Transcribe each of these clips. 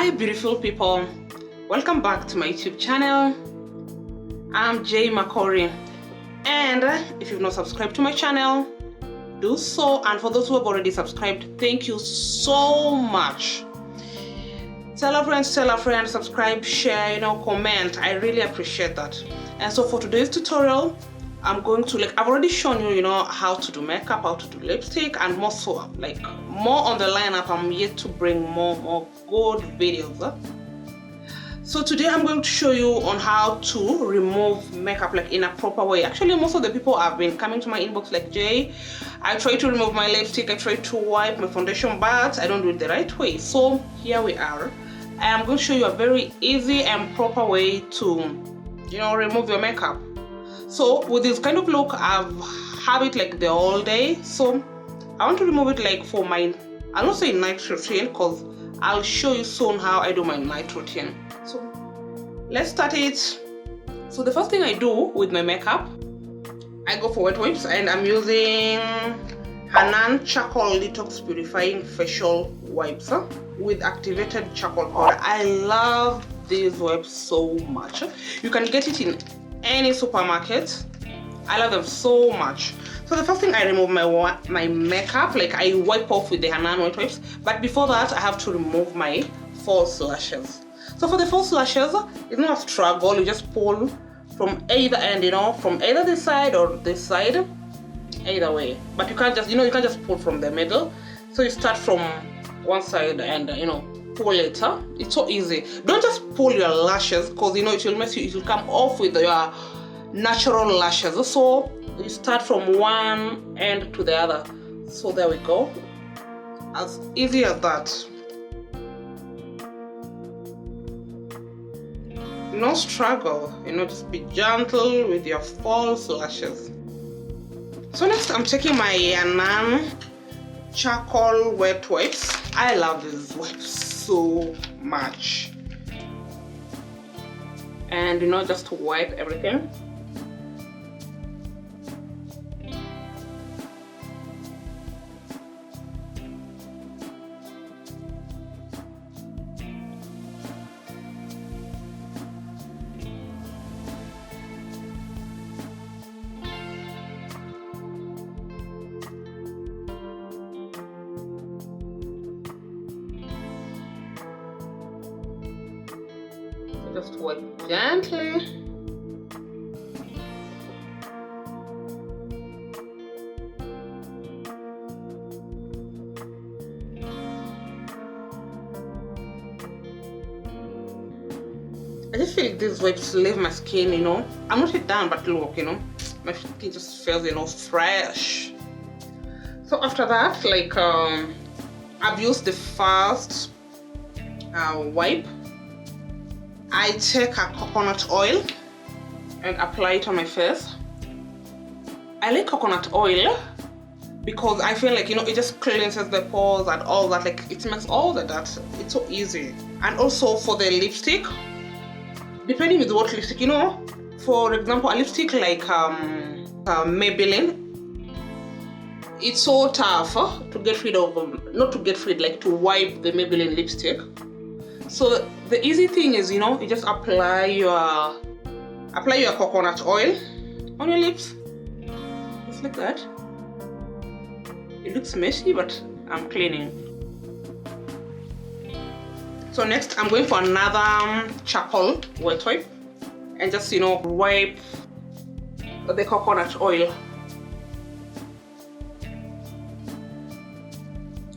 Hi beautiful people, welcome back to my YouTube channel. I'm Jay Makori, and if you've not subscribed to my channel, do so. And for those who have already subscribed, thank you so much. Tell a friend, subscribe, share, comment. I really appreciate that. And so for today's tutorial, I'm going to I've already shown you, how to do makeup, how to do lipstick, and more so, more on the lineup. I'm yet to bring more good videos. So today I'm going to show you on how to remove makeup in a proper way. Actually, most of the people have been coming to my inbox like, Jay, I try to remove my lipstick, I try to wipe my foundation, but I don't do it the right way. So here we are. I am going to show you a very easy and proper way to, remove your makeup. So with this kind of look, I've had it the whole day. So I want to remove it for my, I'll not say night routine, because I'll show you soon how I do my night routine. So let's start it. So the first thing I do with my makeup, I go for wet wipes, and I'm using Hanan Charcoal Detox Purifying Facial Wipes with activated charcoal powder. I love these wipes so much. You can get it in any supermarket. I love them so much. So the first thing, I remove my makeup, I wipe off with the Hanan wet wipes. But before that, I have to remove my false lashes. So for the false lashes, it's not a struggle. You just pull from either end, from either this side or this side, either way. But you can't just, you can't just pull from the middle. So you start from one side and, pull it. It's so easy. Don't just pull your lashes, because it will mess you. It will come off with your natural lashes. So you start from one end to the other. So there we go. As easy as that. No struggle. Just be gentle with your false lashes. So next, I'm taking my Hanan Charcoal Wet Wipes. I love these wipes so much. And just wipe everything. Just wipe gently. I just feel these wipes leave my skin, I'm not yet done, but look, my skin just feels, fresh. So after that, I've used the first wipe. I take a coconut oil and apply it on my face. I like coconut oil because I feel it just cleanses the pores and all that. It makes all the dirt. It's so easy. And also for the lipstick, depending with what lipstick, for example, a lipstick like Maybelline, it's so tough to get rid of, to wipe the Maybelline lipstick. So the easy thing is, you just apply your coconut oil on your lips, just like that. It looks messy, but I'm cleaning. So next, I'm going for another charcoal wet wipe, and just wipe the coconut oil.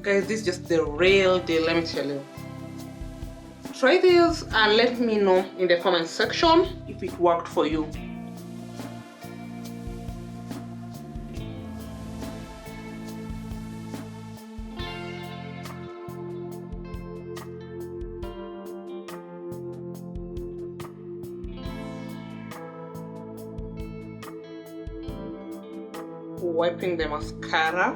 Guys, this is just the real deal, let me tell you. Try this and let me know in the comment section if it worked for you. Wiping the mascara.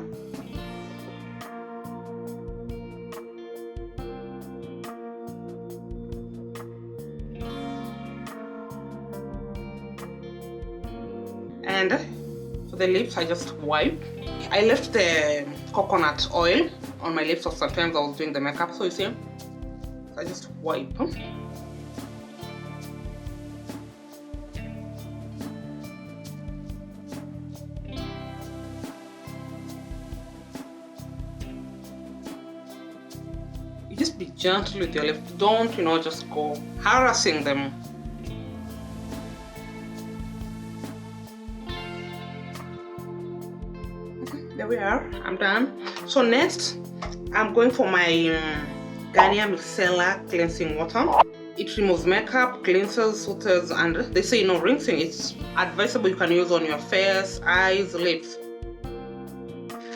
And for the lips, I just wipe. I left the coconut oil on my lips, so sometimes I was doing the makeup, so you see, I I just wipe. You just be gentle with your lips. Don't, just go harassing them. There we are. I'm done. So next, I'm going for my Garnier Micellar Cleansing Water. It removes makeup, cleanses, soothes, and they say rinsing. It's advisable you can use on your face, eyes, lips.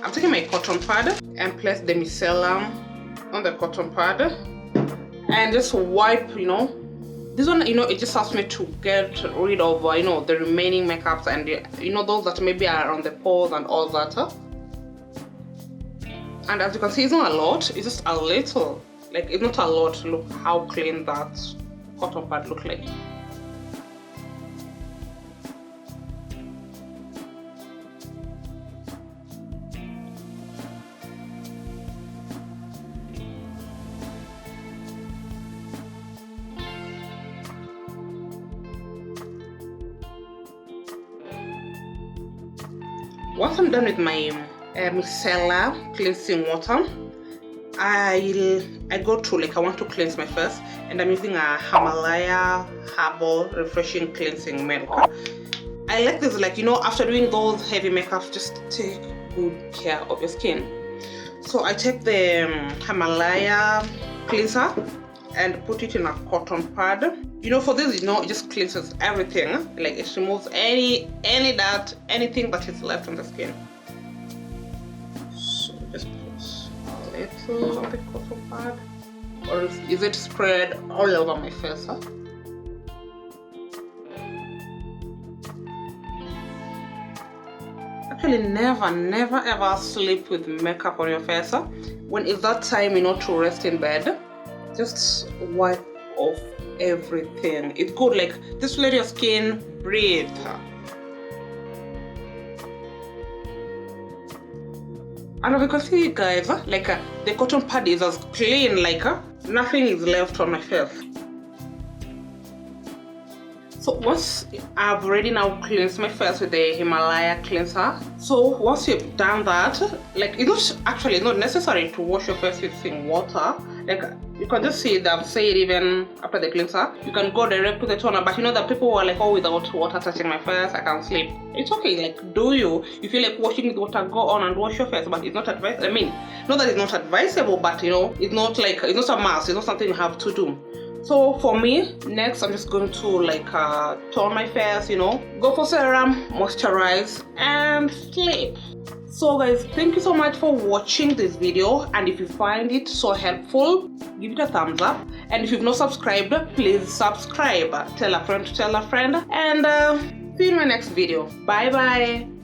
I'm taking my cotton pad and place the micellar on the cotton pad and just wipe. This one, it just helps me to get rid of the remaining makeups and those that maybe are on the pores and all that. And as you can see, it's not a lot, it's just a little. Like, it's not a lot. Look how clean that cotton pad looks like. Once I'm done with my micellar cleansing water, I go through, I want to cleanse my face, and I'm using a Himalaya Herbal Refreshing Cleansing Milk. I like this, after doing those heavy makeups, just take good care of your skin. So I take the Himalaya cleanser and put it in a cotton pad. For this, it just cleanses everything. Like, it removes any dirt, anything that is left on the skin. So just put a little on the cotton pad, or is it spread all over my face? Actually, never ever sleep with makeup on your face. When it's that time, to rest in bed, just wipe off everything. It's good, just let your skin breathe. And as you can see, guys, the cotton pad is as clean, nothing is left on my face. So once I've already now cleansed my face with the Himalaya cleanser, so once you've done that, it's not necessary to wash your face with water. You can just see that I've said even after the cleanser, you can go direct to the toner. But that people were without water touching my face, I can't sleep. It's okay, do you? You feel like washing with water, go on and wash your face, but it's not advisable. Not that it's not advisable, but it's not it's not a must, it's not something you have to do. So for me, next I'm just going to tone my face, go for serum, moisturize, and sleep. So guys, thank you so much for watching this video, and if you find it so helpful, give it a thumbs up, and if you've not subscribed, please subscribe. Tell a friend to tell a friend, and see you in my next video. Bye bye.